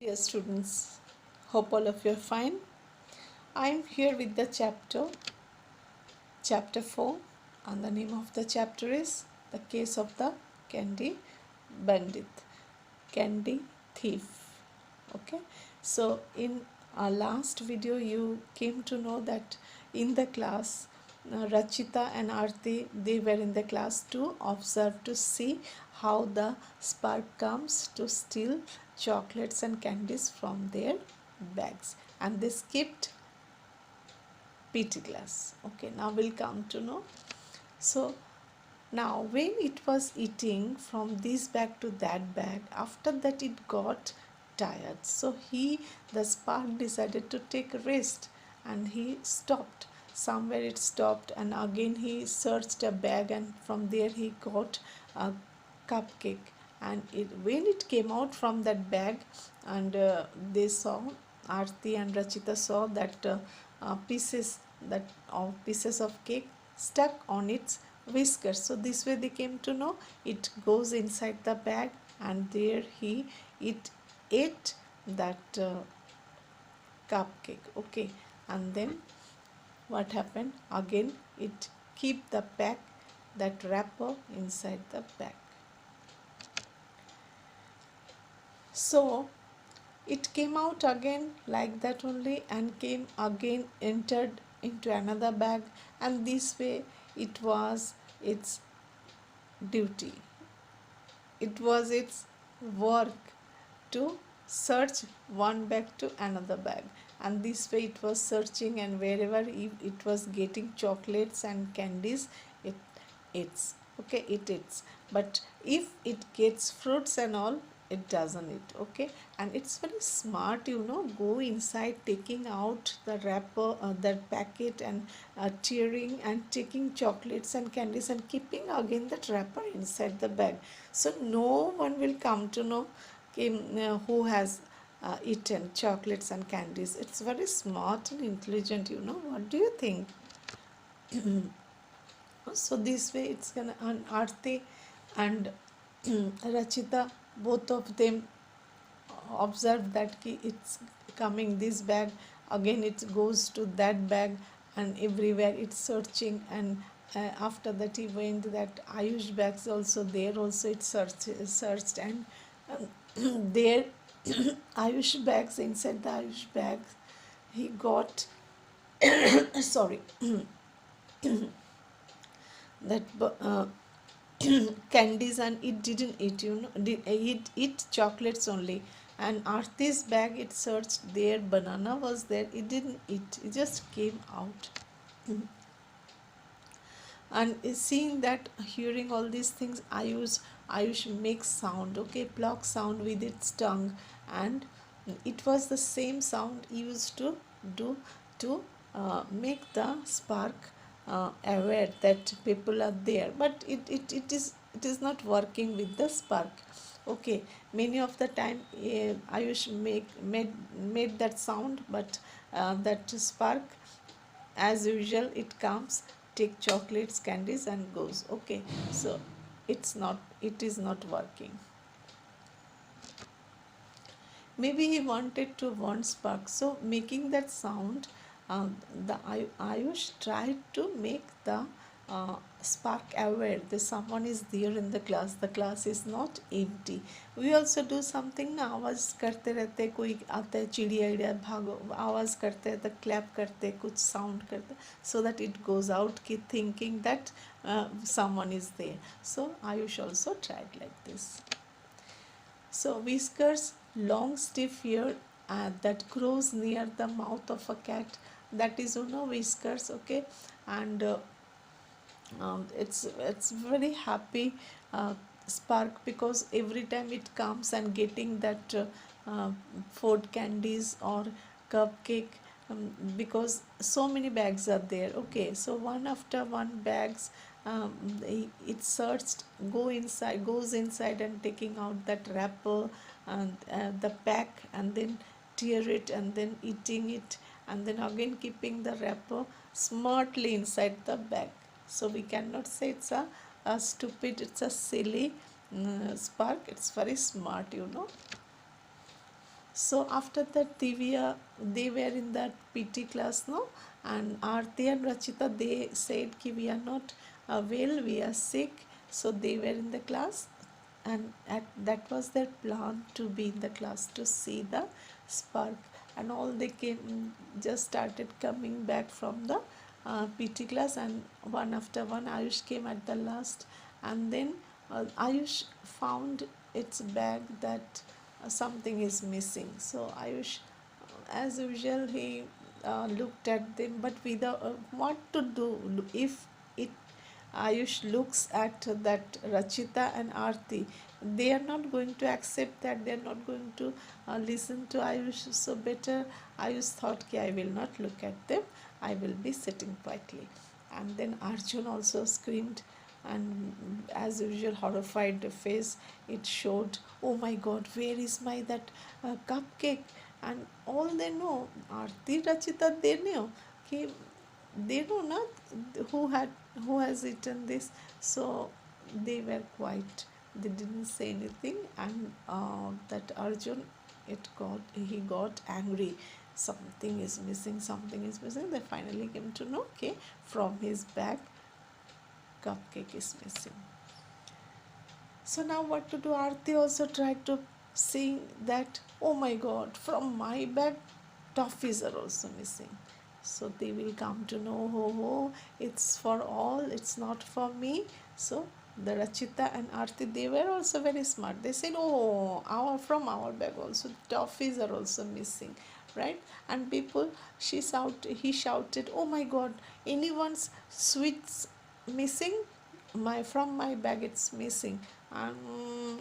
Dear students, hope all of you are fine. I am here with the chapter 4, and the name of the chapter is The Case of the Candy Bandit, Candy Thief. Okay, so in our last video, you came to know that in the class, Rachita and Aarti, they were in the class to observe to see how the spark comes to steal chocolates and candies from their bags, and they skipped PT class. Okay, now we'll come to know. So now when it was eating from this bag to that bag, after that it got tired. So the spark decided to take a rest, and he stopped. Somewhere it stopped, and again he searched a bag, and from there he got a cupcake. And when it came out from that bag, and they saw, Aarti and Rachita saw that pieces that of pieces of cake stuck on its whiskers. So this way they came to know it goes inside the bag, and there it ate that cupcake. Okay, and then what happened again? It keep the pack, that wrapper, inside the bag. So it came out again like that only, and came again, entered into another bag, and this way it was its duty, it was its work to search one bag to another bag, and this way it was searching, and wherever it was getting chocolates and candies, it eats. Okay, it eats. But if it gets fruits and all, it doesn't eat. Okay, and it's very smart, go inside, taking out the wrapper, that packet, and tearing and taking chocolates and candies and keeping again that wrapper inside the bag, so no one will come to know who has eaten chocolates and candies. It's very smart and intelligent. What do you think? So this way it's gonna, and Aarti and Rachita, both of them observed that it's coming this bag, again it goes to that bag, and everywhere it's searching, and after that he went that Ayush bags also, there also it searched, and there Ayush bags, inside the Ayush bags he got sorry, that candies, and it didn't eat, it eat chocolates only. And Aarti's bag, it searched, there banana was there, it didn't eat, it just came out. And seeing that, hearing all these things, Ayush makes sound, okay, pluck sound with its tongue, and it was the same sound used to do to make the spark aware that people are there, but it is not working with the spark. Okay, many of the time Ayush made that sound, but that spark, as usual, it comes, take chocolates, candies, and goes. Okay, so it is not working. Maybe he wanted to warn Spark, so making that sound, the Ayush tried to make the Spark aware that someone is there in the class is not empty. We also do something ना, आवाज़ करते रहते, कोई आता है चिड़िया India भागो, आवाज़ करते हैं तो क्लैप करते, कुछ साउंड करते, so that it goes out, keep thinking that someone is there. So Ayush also tried like this. So whiskers, long stiff ear that grows near the mouth of a cat, that is whiskers. Okay, and it's very happy Spark, because every time it comes and getting that food candies or cupcake, because so many bags are there. Okay, so one after one bags, it searched, goes inside and taking out that wrapper and the pack, and then tear it, and then eating it, and then again keeping the wrapper smartly inside the bag. So we cannot say it's a stupid, it's a silly Spark. It's very smart. So after that, Divya, they were in that PT class, no, and Aarti and Rachita, they said ki we are not well, we are sick, so they were in the class, and that was their plan, to be in the class to see the spark. And all they came, just started coming back from the PT class, and one after one Ayush came at the last. And then Ayush found its bag, that something is missing. So Ayush, as usual, he looked at them, but without what to do if it Ayush looks at that Rachita and Aarti, they are not going to accept that, they are not going to listen to Ayush. So better, Ayush thought, ki I will not look at them, I will be sitting quietly. And then Arjun also screamed, and as usual, horrified face it showed. Oh my God, where is my that cupcake? And all they know, Aarti, Rachita, they knew, ki they know not who has eaten this. So they were quiet, they didn't say anything. And that Arjun, he got angry, something is missing, something is missing. They finally came to know, okay, from his bag cupcake is missing. So now what to do? Aarti also tried to see that, oh my God, from my bag, toffees are also missing. So they will come to know, oh, it's for all, it's not for me. So the Rachita and Aarti, they were also very smart. They said, oh, from our bag also, toffees are also missing, right? And he shouted, oh my God, anyone's sweets missing? From my bag it's missing. And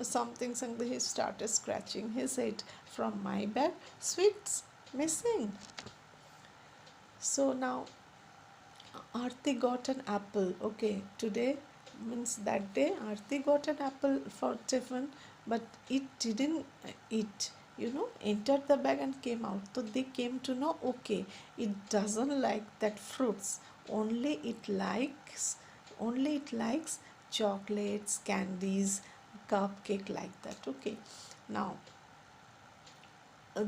something he started scratching his head. From my bag, sweets missing. So now Aarti got an apple. Okay, today means that day Aarti got an apple for Tiffin, but it didn't eat. Entered the bag and came out. So they came to know, okay, it doesn't like that fruits. Only it likes chocolates, candies, cupcake, like that. Okay. Now, uh,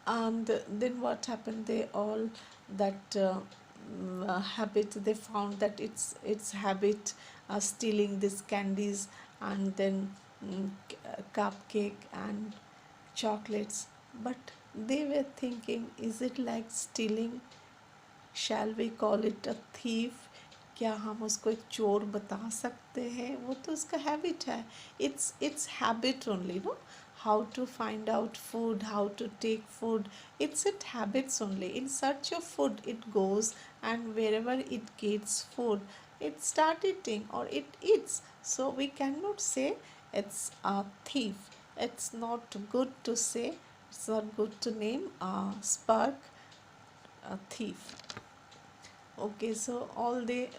and then what happened? They all that habit. They found that it's habit stealing these candies, and then cupcake and chocolates. But they were thinking, is it like stealing? Shall we call it a thief? क्या हम उसको एक चोर बता सकते हैं? वो तो उसका हैबिट है. It's habit only, no. How to find out food, how to take food, it's it habits only. In search of food it goes, and wherever it gets food it start eating or it eats. So we cannot say it's a thief. It's not good to say, it's not good to name a spark a thief. Okay, so all they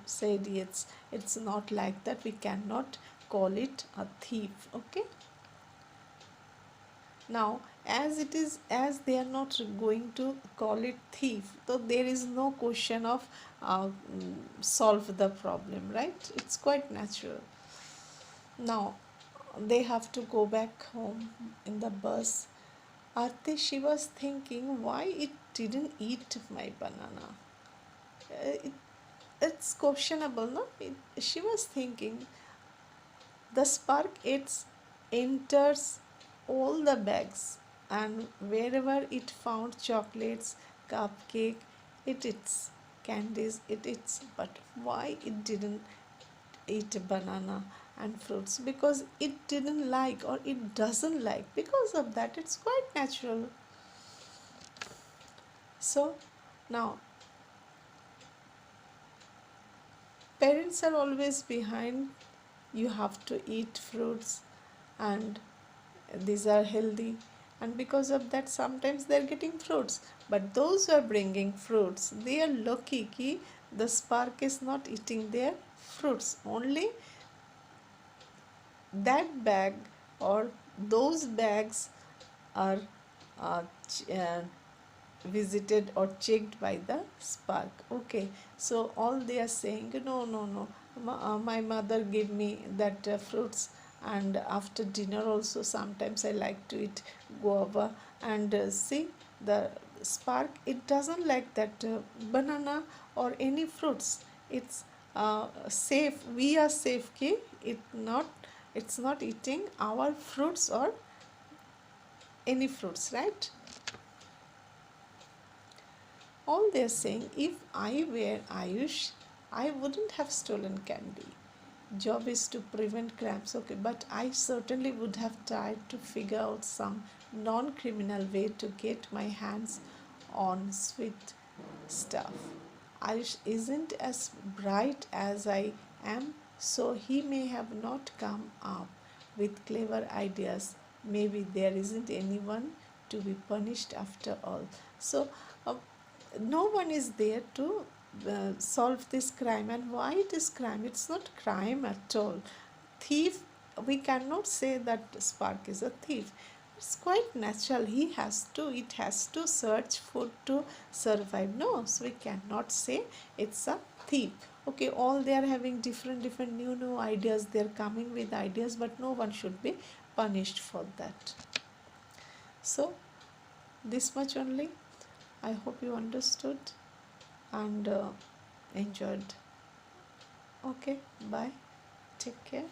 said, it's not like that, we cannot call it a thief. Okay, now as they are not going to call it thief, so there is no question of solve the problem, right? It's quite natural. Now they have to go back home in the bus. Aarti, she was thinking why it didn't eat my banana. It, it's questionable, no? She was thinking the spark enters all the bags, and wherever it found chocolates, cupcake, it eats, candies, it eats. But why it didn't eat banana and fruits? Because it didn't like, or it doesn't like. Because of that, it's quite natural. So now parents are always behind. You have to eat fruits, and these are healthy, and because of that sometimes they're getting fruits. But those who are bringing fruits, they are lucky ki the spark is not eating their fruits. Only that bag or those bags are uh, visited or checked by the spark. Okay, so all they are saying, no, no, no, my mother gave me that fruits, and after dinner also sometimes I like to eat guava. And see, the Spark, it doesn't like that banana or any fruits. It's safe, we are safe ki it's not eating our fruits or any fruits, right? All they're saying, if I were Ayush, I wouldn't have stolen candy. Job is to prevent crimes, okay, but I certainly would have tried to figure out some non criminal way to get my hands on sweet stuff. Ayush isn't as bright as I am, so he may have not come up with clever ideas. Maybe there isn't anyone to be punished after all. So, uh, no one is there to solve this crime. And why it is crime? It's not crime at all. Thief, we cannot say that Spark is a thief. It's quite natural. It has to search food to survive. No, so we cannot say it's a thief. Okay, all they are having different new ideas. They're coming with ideas, but no one should be punished for that. So this much only. I hope you understood and enjoyed. Okay, bye. Take care.